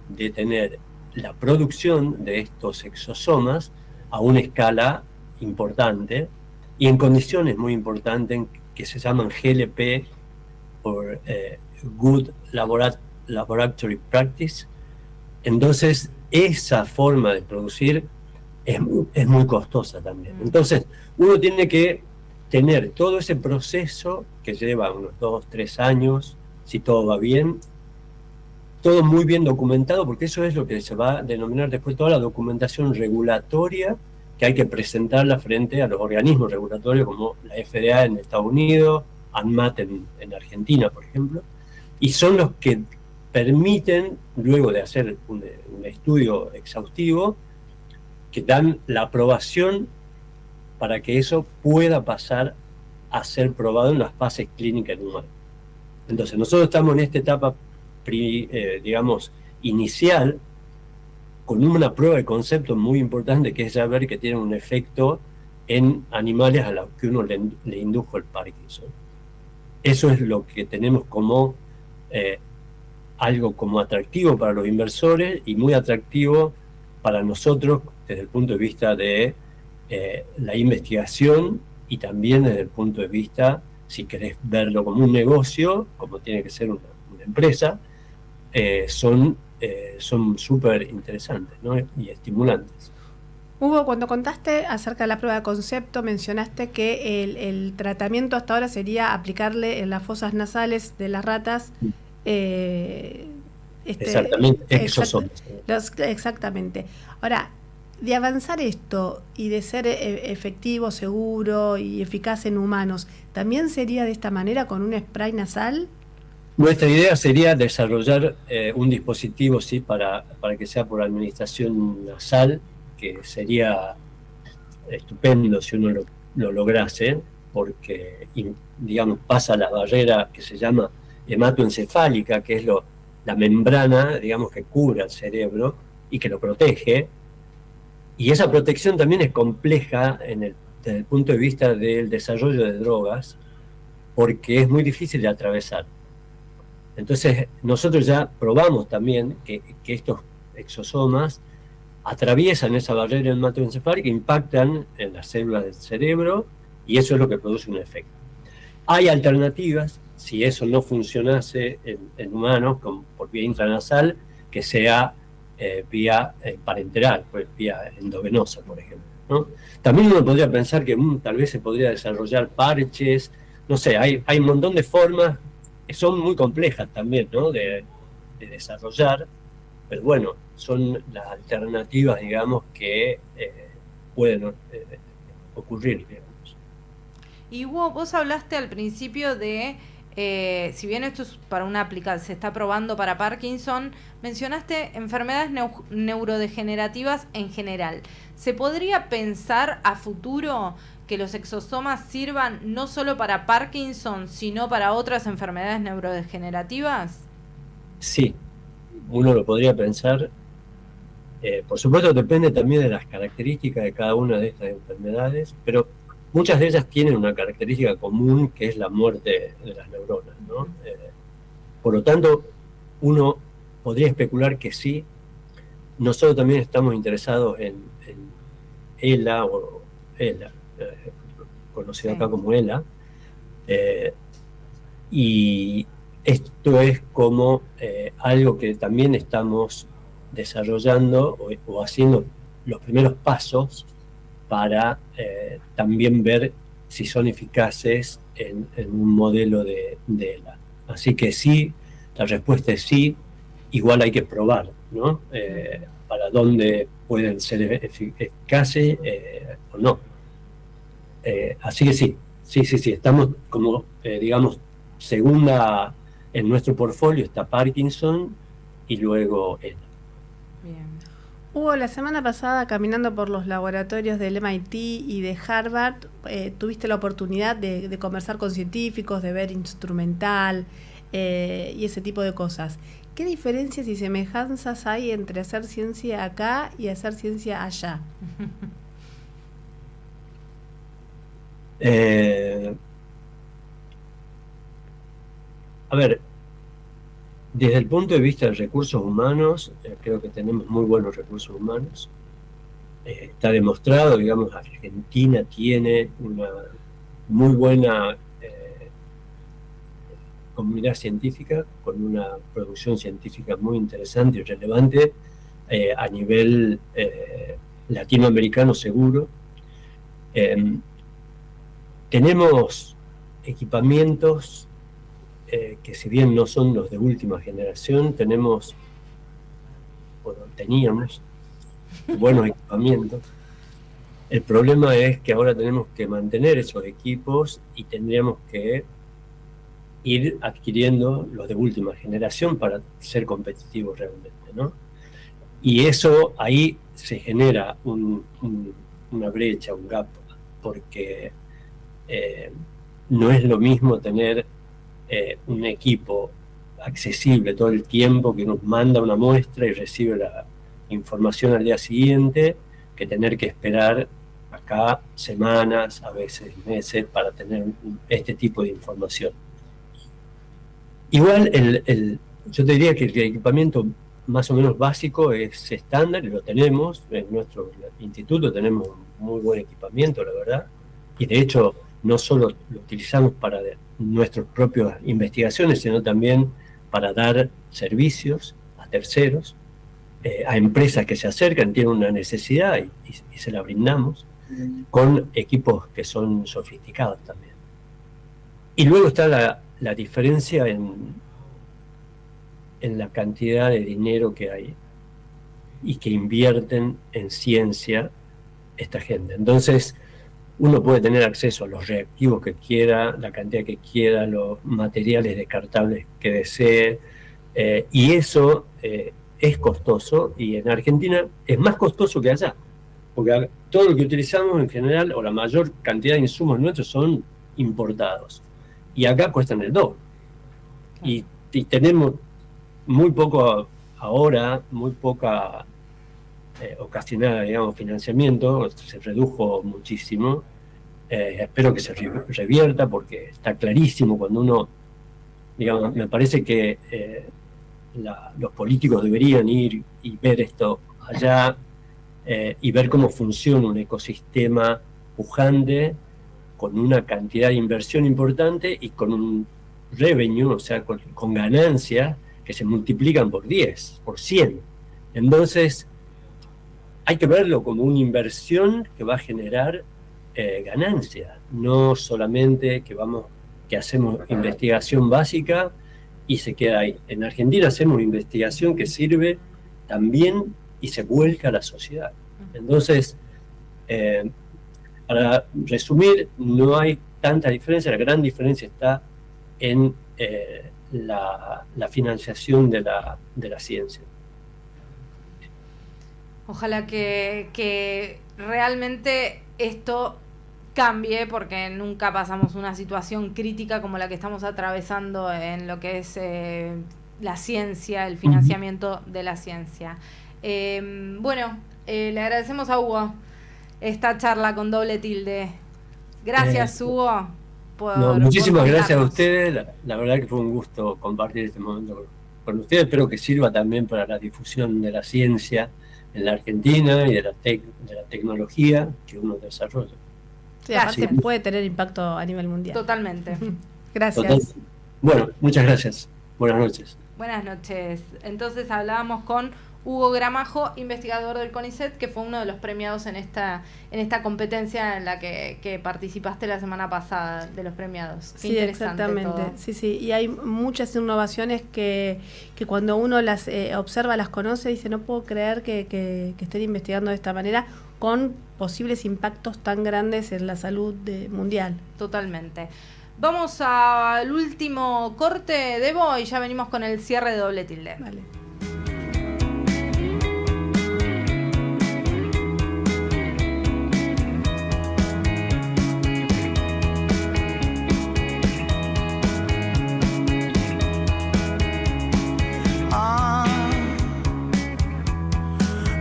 de tener la producción de estos exosomas a una escala importante y en condiciones muy importantes que se llaman GLP, por Good Laboratory Practice. Entonces, esa forma de producir es muy costosa también. Entonces, uno tiene que tener todo ese proceso que lleva unos 2-3 años, si todo va bien, todo muy bien documentado, porque eso es lo que se va a denominar después toda la documentación regulatoria que hay que presentarla frente a los organismos regulatorios como la FDA en Estados Unidos, ANMAT en Argentina, por ejemplo, y son los que permiten, luego de hacer un estudio exhaustivo, que dan la aprobación para que eso pueda pasar a ser probado en las fases clínicas en humanos. Entonces, nosotros estamos en esta etapa, digamos, inicial, con una prueba de concepto muy importante, que es saber que tiene un efecto en animales a los que uno le indujo el Parkinson. Eso es lo que tenemos como algo como atractivo para los inversores y muy atractivo para nosotros desde el punto de vista de la investigación y también desde el punto de vista, si querés verlo como un negocio, como tiene que ser una empresa, son súper interesantes, ¿no? Y estimulantes. Hugo, cuando contaste acerca de la prueba de concepto, mencionaste que el tratamiento hasta ahora sería aplicarle en las fosas nasales de las ratas. Exactamente, exosomas. Exactamente. Ahora, de avanzar esto y de ser efectivo, seguro y eficaz en humanos, ¿también sería de esta manera con un spray nasal? Nuestra idea sería desarrollar un dispositivo, sí, para que sea por administración nasal, que sería estupendo si uno lo lograse, porque, digamos, pasa la barrera que se llama hematoencefálica, que es la membrana, digamos, que cubre al cerebro y que lo protege. Y esa protección también es compleja desde el punto de vista del desarrollo de drogas, porque es muy difícil de atravesar. Entonces, nosotros ya probamos también que estos exosomas atraviesan esa barrera hematoencefálica, impactan en las células del cerebro, y eso es lo que produce un efecto. Hay alternativas, si eso no funcionase en humanos, por vía intranasal, que sea vía parenteral, pues vía endovenosa, por ejemplo, ¿no? También uno podría pensar que tal vez se podría desarrollar parches, no sé, hay un montón de formas que son muy complejas también, ¿no? de desarrollar, pero bueno, son las alternativas, digamos, que pueden ocurrir, digamos. Y Hugo, vos hablaste al principio de, si bien esto es para una aplicación, se está probando para Parkinson, mencionaste enfermedades neurodegenerativas en general. ¿Se podría pensar a futuro que los exosomas sirvan no solo para Parkinson, sino para otras enfermedades neurodegenerativas? Sí, uno lo podría pensar. Por supuesto, depende también de las características de cada una de estas enfermedades, pero muchas de ellas tienen una característica común, que es la muerte de las neuronas, ¿no? Por lo tanto, uno podría especular que sí. Nosotros también estamos interesados en ELA, o ELA, conocido acá como ELA, y esto es como algo que también estamos desarrollando o haciendo los primeros pasos para también ver si son eficaces en un modelo de ELA. Así que sí, la respuesta es sí. Igual hay que probar, ¿no? Para dónde pueden ser eficaces o no. Así que sí, estamos como, digamos, segunda en nuestro portfolio está Parkinson y luego ELA. Bien. Hugo, la semana pasada, caminando por los laboratorios del MIT y de Harvard, tuviste la oportunidad de conversar con científicos, de ver instrumental y ese tipo de cosas. ¿Qué diferencias y semejanzas hay entre hacer ciencia acá y hacer ciencia allá? A ver, desde el punto de vista de recursos humanos, creo que tenemos muy buenos recursos humanos. Está demostrado, digamos, Argentina tiene una muy buena comunidad científica, con una producción científica muy interesante y relevante a nivel latinoamericano seguro. Tenemos equipamientos que si bien no son los de última generación, teníamos buenos equipamientos. El problema es que ahora tenemos que mantener esos equipos y tendríamos que ir adquiriendo los de última generación para ser competitivos realmente, ¿no? Y eso, ahí se genera una brecha, un gap, porque no es lo mismo tener un equipo accesible todo el tiempo que nos manda una muestra y recibe la información al día siguiente, que tener que esperar acá semanas, a veces meses, para tener este tipo de información. Igual, yo te diría que el equipamiento más o menos básico es estándar y lo tenemos. En nuestro instituto tenemos muy buen equipamiento, la verdad, y de hecho no solo lo utilizamos para nuestras propias investigaciones, sino también para dar servicios a terceros, a empresas que se acercan, tienen una necesidad y se la brindamos, con equipos que son sofisticados también. Y luego está la diferencia en la cantidad de dinero que hay y que invierten en ciencia esta gente. Entonces, uno puede tener acceso a los reactivos que quiera, la cantidad que quiera, los materiales descartables que desee, y eso es costoso, y en Argentina es más costoso que allá, porque todo lo que utilizamos en general, o la mayor cantidad de insumos nuestros, son importados, y acá cuestan el doble. Y tenemos muy poco ahora, muy poca ocasionada, digamos, financiamiento, se redujo muchísimo. Espero que se revierta, porque está clarísimo cuando uno, digamos, me parece que los políticos deberían ir y ver esto allá y ver cómo funciona un ecosistema pujante con una cantidad de inversión importante y con un revenue, o sea, con ganancias que se multiplican por 10, por 100. Entonces, hay que verlo como una inversión que va a generar ganancia, no solamente que hacemos investigación básica y se queda ahí. En Argentina hacemos investigación que sirve también y se vuelca a la sociedad. Entonces, para resumir, no hay tanta diferencia. La gran diferencia está en la financiación de la ciencia. Ojalá que realmente esto cambie, porque nunca pasamos una situación crítica como la que estamos atravesando en lo que es la ciencia, el financiamiento de la ciencia. Bueno, le agradecemos a Hugo esta charla con doble tilde. Gracias, Hugo. Muchísimas gracias a ustedes. La verdad que fue un gusto compartir este momento con ustedes. Espero que sirva también para la difusión de la ciencia en la Argentina y de la tecnología que uno desarrolla. Sí, aparte puede tener impacto a nivel mundial. Totalmente. Gracias. Bueno, muchas gracias. Buenas noches. Buenas noches. Entonces hablábamos con Hugo Gramajo, investigador del CONICET, que fue uno de los premiados en esta competencia en la que participaste la semana pasada, de los premiados. Qué sí, exactamente. Todo. Sí. Y hay muchas innovaciones que cuando uno las observa, las conoce, dice, no puedo creer que estén investigando de esta manera, con posibles impactos tan grandes en la salud mundial. Totalmente. Vamos al último corte, Debo, y ya venimos con el cierre de Doble Tilde. Vale.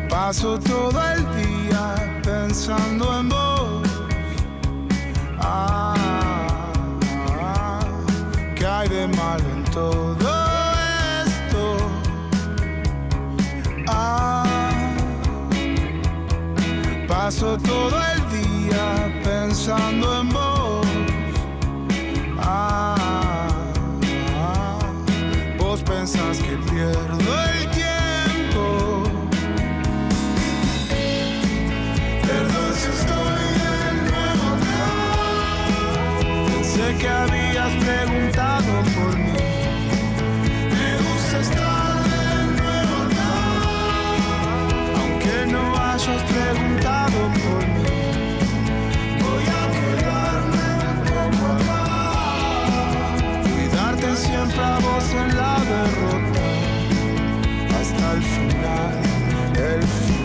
Paso todo el día pensando en vos. ¿Qué hay de malo en todo esto? Paso todo el día pensando en vos. Vos pensás que pierdo el tiempo. Perdón si estoy de nuevo acá. Pensé que habías preguntado por mí. Me gusta estar de nuevo acá. Aunque no hayas preguntado por mí, voy a quedarme un poco acá. Cuidarte siempre a vos en la derrota. Hasta el final, el final.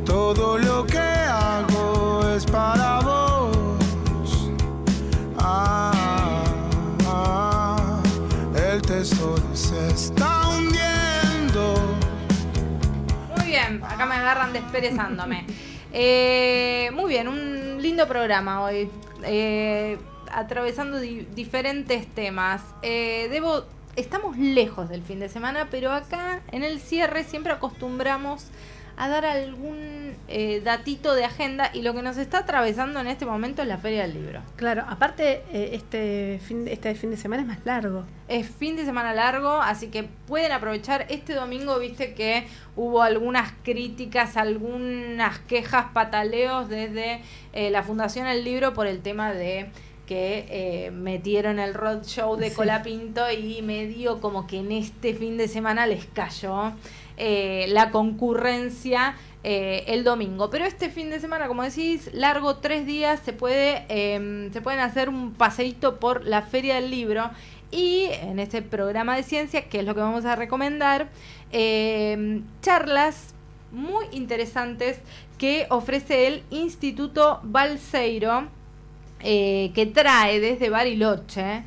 Todo lo que hago es para vos. El tesoro se está hundiendo. Muy bien, acá me agarran desperezándome. Muy bien, un lindo programa hoy. Atravesando diferentes temas. Estamos lejos del fin de semana, pero acá en el cierre siempre acostumbramos a dar algún datito de agenda, y lo que nos está atravesando en este momento es la Feria del Libro. Claro, aparte este fin de semana es más largo. Es fin de semana largo, así que pueden aprovechar. Este domingo viste que hubo algunas críticas, algunas quejas, pataleos desde la Fundación El Libro por el tema de que metieron el roadshow de Colapinto, y medio como que en este fin de semana les cayó la concurrencia el domingo. Pero este fin de semana, como decís, largo, 3 días, se pueden hacer un paseíto por la Feria del Libro. Y en este programa de ciencia, que es lo que vamos a recomendar, charlas muy interesantes que ofrece el Instituto Balseiro, que trae desde Bariloche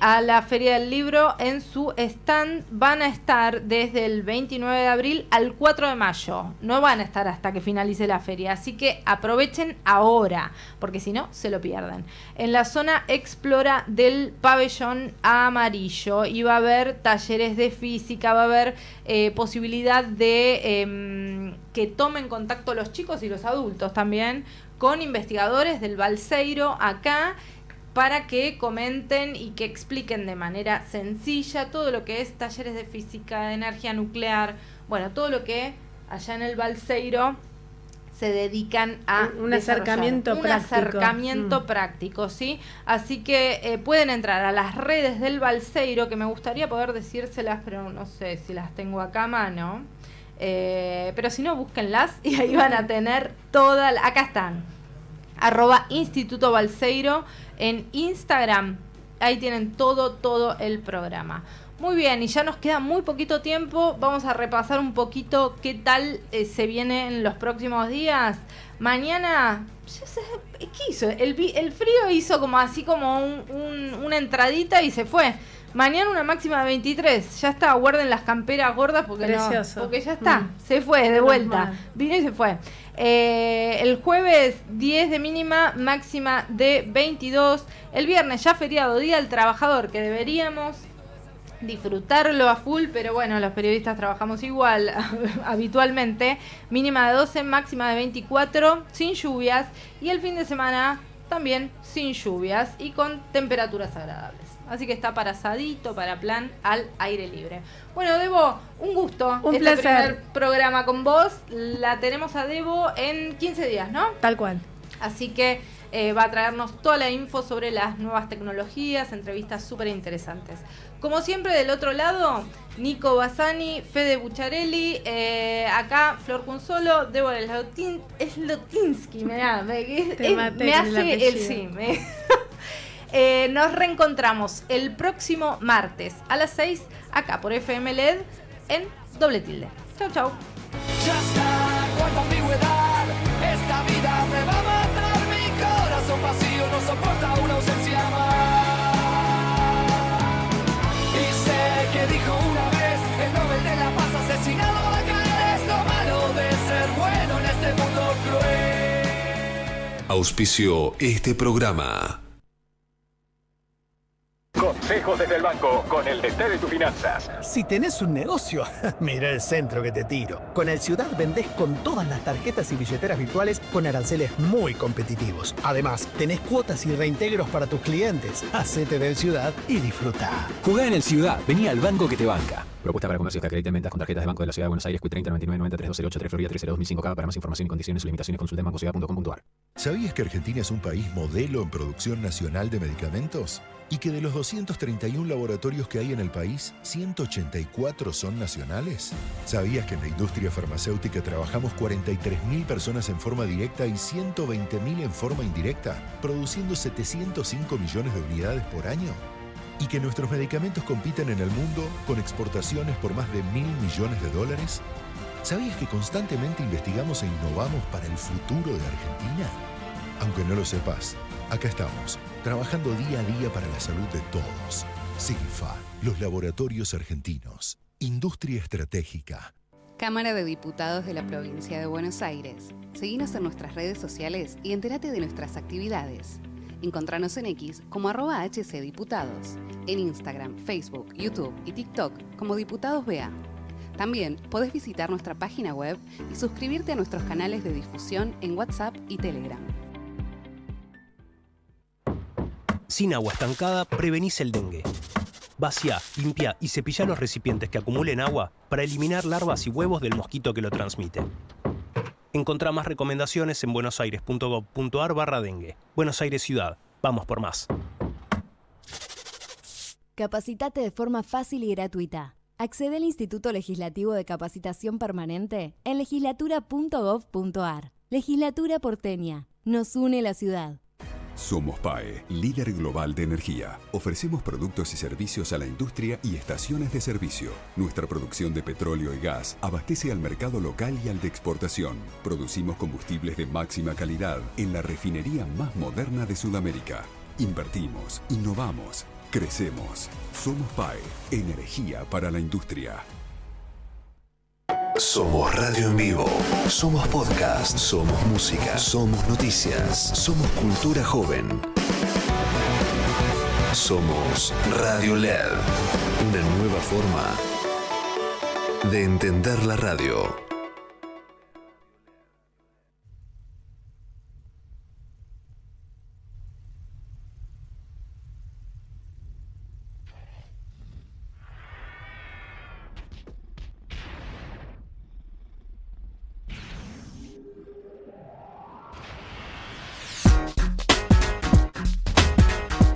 a la Feria del Libro. En su stand van a estar desde el 29 de abril al 4 de mayo. No van a estar hasta que finalice la feria, así que aprovechen ahora, porque si no, se lo pierden. En la zona Explora del pabellón amarillo, y va a haber talleres de física, va a haber posibilidad de que tomen contacto los chicos y los adultos también con investigadores del Balseiro acá, para que comenten y que expliquen de manera sencilla todo lo que es talleres de física, de energía nuclear, bueno, todo lo que allá en el Balseiro se dedican a un acercamiento práctico. Un acercamiento práctico, ¿sí? Así que pueden entrar a las redes del Balseiro, que me gustaría poder decírselas, pero no sé si las tengo acá a mano. Pero si no, búsquenlas y ahí van a tener acá están, @Instituto Balseiro en Instagram. Ahí tienen todo el programa. Muy bien, y ya nos queda muy poquito tiempo. Vamos a repasar un poquito qué tal se viene en los próximos días. Mañana, ¿qué hizo? El frío hizo como así como una entradita y se fue. Mañana una máxima de 23. Ya está, guarden las camperas gordas porque porque ya está. Se fue de vuelta. Vino y se fue. El jueves 10 de mínima, máxima de 22. El viernes ya feriado, Día del Trabajador, que deberíamos disfrutarlo a full, pero bueno, los periodistas trabajamos igual habitualmente. Mínima de 12, máxima de 24, sin lluvias. Y el fin de semana también sin lluvias y con temperaturas agradables. Así que está para asadito, para plan al aire libre. Bueno, Debo, un gusto. Un placer. Primer programa con vos. La tenemos a Debo en 15 días, ¿no? Tal cual. Así que va a traernos toda la info sobre las nuevas tecnologías, entrevistas súper interesantes. Como siempre, del otro lado, Nico Bassani, Fede Bucciarelli, acá Flor Cunzolo, Débora Slotinsky, me hace el sí. Nos reencontramos el próximo martes a las 6 acá por FM LED en Doble Tilde. Chau, chau. Ya está, cuánta ambigüedad, esta vida me va a matar, mi corazón vacío no soporta una ausencia más. Y sé que dijo una vez el Nobel de la Paz asesinado acá, es lo malo de ser bueno en este mundo cruel. Auspició este programa. Consejos desde el banco con el DT de tus finanzas. Si tenés un negocio, mira el centro que te tiro. Con el Ciudad vendés con todas las tarjetas y billeteras virtuales con aranceles muy competitivos. Además, tenés cuotas y reintegros para tus clientes. Hacete del Ciudad y disfruta. Jugá en el Ciudad, vení al banco que te banca. Propuesta para comercios que acrediten ventas con tarjetas de Banco de la Ciudad de Buenos Aires, Q30 99 90 3208 3 Florida 302 2005K. Para más información y condiciones y limitaciones consulta en bancociudad.com.ar. ¿Sabías que Argentina es un país modelo en producción nacional de medicamentos? Y que de los 231 laboratorios que hay en el país, 184 son nacionales. ¿Sabías que en la industria farmacéutica trabajamos 43.000 personas en forma directa y 120.000 en forma indirecta, produciendo 705 millones de unidades por año? ¿Y que nuestros medicamentos compiten en el mundo con exportaciones por más de $1.000 millones? ¿Sabías que constantemente investigamos e innovamos para el futuro de Argentina? Aunque no lo sepas, acá estamos, trabajando día a día para la salud de todos. Silfa, los laboratorios argentinos. Industria estratégica. Cámara de Diputados de la Provincia de Buenos Aires. Seguinos en nuestras redes sociales y entérate de nuestras actividades. Encontranos en X como @HCDiputados. En Instagram, Facebook, YouTube y TikTok como Diputados BA. También podés visitar nuestra página web y suscribirte a nuestros canales de difusión en WhatsApp y Telegram. Sin agua estancada, prevenís el dengue. Vacía, limpia y cepilla los recipientes que acumulen agua para eliminar larvas y huevos del mosquito que lo transmite. Encontrá más recomendaciones en buenosaires.gov.ar/dengue. Buenos Aires Ciudad. Vamos por más. Capacitate de forma fácil y gratuita. Accede al Instituto Legislativo de Capacitación Permanente en legislatura.gov.ar. Legislatura porteña. Nos une la ciudad. Somos PAE, líder global de energía. Ofrecemos productos y servicios a la industria y estaciones de servicio. Nuestra producción de petróleo y gas abastece al mercado local y al de exportación. Producimos combustibles de máxima calidad en la refinería más moderna de Sudamérica. Invertimos, innovamos, crecemos. Somos PAE, energía para la industria. Somos radio en vivo, somos podcast, somos música, somos noticias, somos cultura joven. Somos Radio LED, una nueva forma de entender la radio.